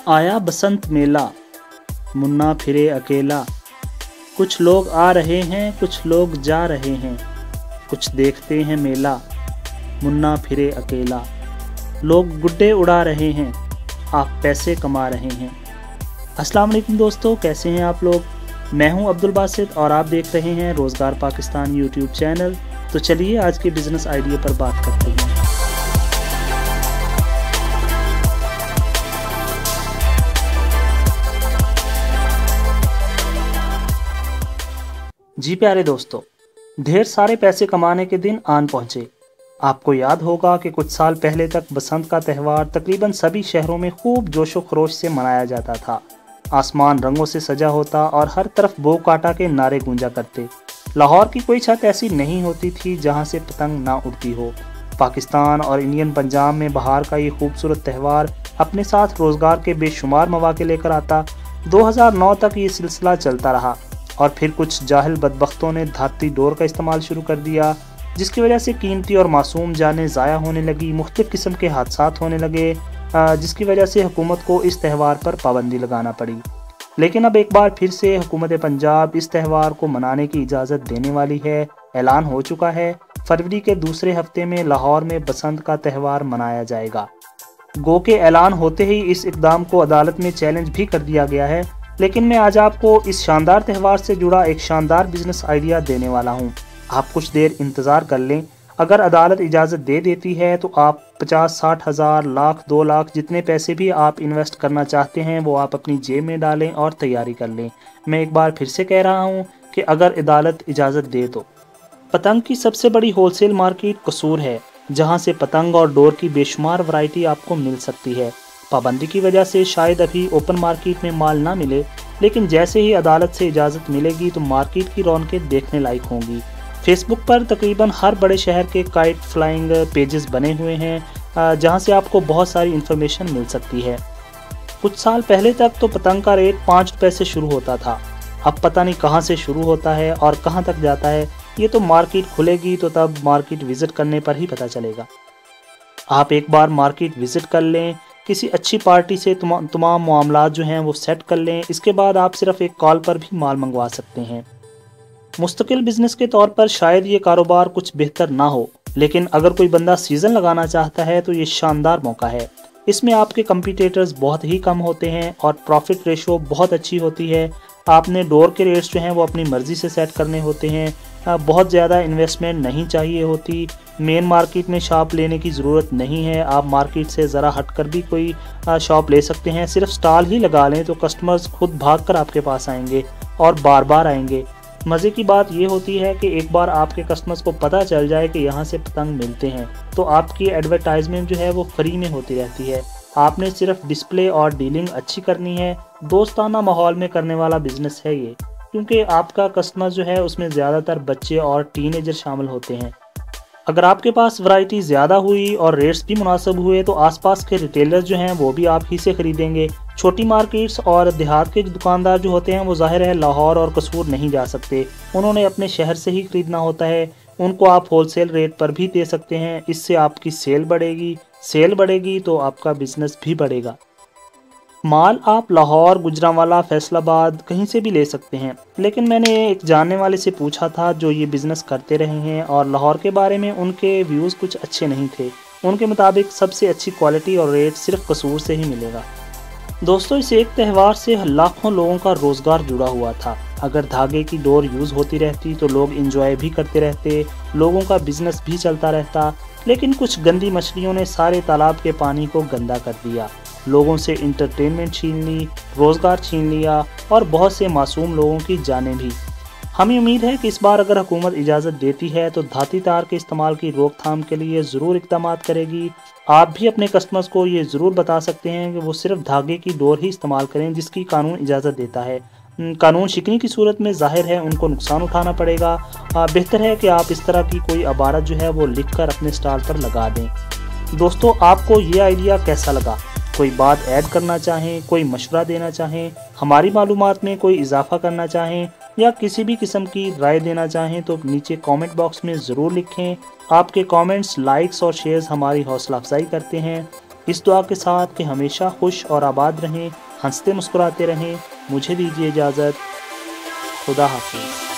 आया बसंत मेला, मुन्ना फिरे अकेला। कुछ लोग आ रहे हैं, कुछ लोग जा रहे हैं। कुछ देखते हैं मेला, मुन्ना फिरे अकेला। लोग गुड्डे उड़ा रहे हैं, आप पैसे कमा रहे हैं। अस्सलाम वालेकुम दोस्तों, कैसे हैं आप लोग। मैं हूं अब्दुल बासित और आप देख रहे हैं रोज़गार पाकिस्तान यूट्यूब चैनल। तो चलिए आज के बिज़नेस आइडिया पर बात करते हैं। जी प्यारे दोस्तों, ढेर सारे पैसे कमाने के दिन आन पहुंचे। आपको याद होगा कि कुछ साल पहले तक बसंत का त्यौहार तकरीबन सभी शहरों में खूब जोशो खरोश से मनाया जाता था। आसमान रंगों से सजा होता और हर तरफ बो काटा के नारे गूंजा करते। लाहौर की कोई छत ऐसी नहीं होती थी जहां से पतंग ना उड़ती हो। पाकिस्तान और इंडियन पंजाब में बहार का ये खूबसूरत त्यौहार अपने साथ रोज़गार के बेशुमार मौके लेकर आता। 2009 तक ये सिलसिला चलता रहा और फिर कुछ जाहिल बदबख्तों ने धाती डोर का इस्तेमाल शुरू कर दिया, जिसकी वजह से कीमती और मासूम जानें ज़ाया होने लगी, मुख्तलिफ़ किस्म के हादसात होने लगे, जिसकी वजह से हुकूमत को इस त्यौहार पर पाबंदी लगाना पड़ी। लेकिन अब एक बार फिर से हुकूमत पंजाब इस त्यौहार को मनाने की इजाज़त देने वाली है। ऐलान हो चुका है, फरवरी के दूसरे हफ्ते में लाहौर में बसंत का त्यौहार मनाया जाएगा। गो के ऐलान होते ही इस इक़दाम को अदालत में चैलेंज भी कर दिया गया है। लेकिन मैं आज आपको इस शानदार त्यौहार से जुड़ा एक शानदार बिजनेस आइडिया देने वाला हूँ। आप कुछ देर इंतज़ार कर लें। अगर अदालत इजाज़त दे देती है तो आप 50-60 हज़ार, लाख, 2 लाख जितने पैसे भी आप इन्वेस्ट करना चाहते हैं वो आप अपनी जेब में डालें और तैयारी कर लें। मैं एक बार फिर से कह रहा हूँ कि अगर अदालत इजाज़त दे तो पतंग की सबसे बड़ी होलसेल मार्केट कसूर है, जहाँ से पतंग और डोर की बेशुमार वैरायटी आपको मिल सकती है। पाबंदी की वजह से शायद अभी ओपन मार्केट में माल ना मिले, लेकिन जैसे ही अदालत से इजाज़त मिलेगी तो मार्केट की रौनकें देखने लायक होंगी। फेसबुक पर तकरीबन हर बड़े शहर के काइट फ्लाइंग पेजेस बने हुए हैं, जहां से आपको बहुत सारी इन्फॉर्मेशन मिल सकती है। कुछ साल पहले तक तो पतंग का रेट 5 रुपये से शुरू होता था। अब पता नहीं कहां से शुरू होता है और कहां तक जाता है। ये तो मार्केट खुलेगी तो तब मार्केट विज़िट करने पर ही पता चलेगा। आप एक बार मार्केट विज़िट कर लें, किसी अच्छी पार्टी से तमाम मामलात जो हैं वो सेट कर लें। इसके बाद आप सिर्फ एक कॉल पर भी माल मंगवा सकते हैं। मुस्तकिल बिजनेस के तौर पर शायद ये कारोबार कुछ बेहतर ना हो, लेकिन अगर कोई बंदा सीज़न लगाना चाहता है तो ये शानदार मौका है। इसमें आपके कंपटीटर्स बहुत ही कम होते हैं और प्रॉफिट रेशो बहुत अच्छी होती है। आपने डोर के रेट्स जो हैं वो अपनी मर्ज़ी से सेट करने होते हैं। बहुत ज़्यादा इन्वेस्टमेंट नहीं चाहिए होती। मेन मार्केट में शॉप लेने की ज़रूरत नहीं है। आप मार्केट से ज़रा हटकर भी कोई शॉप ले सकते हैं। सिर्फ स्टॉल ही लगा लें तो कस्टमर्स खुद भागकर आपके पास आएंगे और बार बार आएंगे। मज़े की बात ये होती है कि एक बार आपके कस्टमर्स को पता चल जाए कि यहाँ से पतंग मिलते हैं तो आपकी एडवर्टाइजमेंट जो है वो फ्री में होती रहती है। आपने सिर्फ डिस्प्ले और डीलिंग अच्छी करनी है। दोस्ताना माहौल में करने वाला बिजनेस है ये, क्योंकि आपका कस्टमर जो है उसमें ज़्यादातर बच्चे और टीनेजर शामिल होते हैं। अगर आपके पास वैरायटी ज़्यादा हुई और रेट्स भी मुनासिब हुए तो आसपास के रिटेलर्स जो हैं वो भी आप ही से ख़रीदेंगे। छोटी मार्केट्स और देहात के दुकानदार जो होते हैं वो ज़ाहिर है लाहौर और कसूर नहीं जा सकते, उन्होंने अपने शहर से ही ख़रीदना होता है। उनको आप होलसेल रेट पर भी दे सकते हैं। इससे आपकी सेल बढ़ेगी तो आपका बिज़नेस भी बढ़ेगा। माल आप लाहौर, गुजरांवाला, फैसलाबाद कहीं से भी ले सकते हैं। लेकिन मैंने एक जानने वाले से पूछा था जो ये बिज़नेस करते रहे हैं और लाहौर के बारे में उनके व्यूज़ कुछ अच्छे नहीं थे। उनके मुताबिक सबसे अच्छी क्वालिटी और रेट सिर्फ कसूर से ही मिलेगा। दोस्तों, इस एक त्यौहार से लाखों लोगों का रोज़गार जुड़ा हुआ था। अगर धागे की डोर यूज़ होती रहती तो लोग इंजॉय भी करते रहते, लोगों का बिज़नेस भी चलता रहता। लेकिन कुछ गंदी मछलियों ने सारे तालाब के पानी को गंदा कर दिया, लोगों से इंटरटेनमेंट छीन ली, रोज़गार छीन लिया और बहुत से मासूम लोगों की जानें भी। हमें उम्मीद है कि इस बार अगर हुकूमत इजाज़त देती है तो धाती तार के इस्तेमाल की रोकथाम के लिए ज़रूर इक़दाम करेगी। आप भी अपने कस्टमर्स को ये ज़रूर बता सकते हैं कि वो सिर्फ धागे की डोर ही इस्तेमाल करें जिसकी कानून इजाज़त देता है। कानून शिकनी की सूरत में ज़ाहिर है उनको नुकसान उठाना पड़ेगा। बेहतर है कि आप इस तरह की कोई इबारत जो है वो लिख कर अपने स्टॉल पर लगा दें। दोस्तों, आपको ये आइडिया कैसा लगा? कोई बात ऐड करना चाहें, कोई मशवरा देना चाहें, हमारी मालूमात में कोई इजाफा करना चाहें या किसी भी किस्म की राय देना चाहें तो नीचे कमेंट बॉक्स में ज़रूर लिखें। आपके कमेंट्स, लाइक्स और शेयर्स हमारी हौसला अफजाई करते हैं। इस दुआ के साथ कि हमेशा खुश और आबाद रहें, हंसते मुस्कुराते रहें। मुझे दीजिए इजाज़त। खुदा हाफिज़।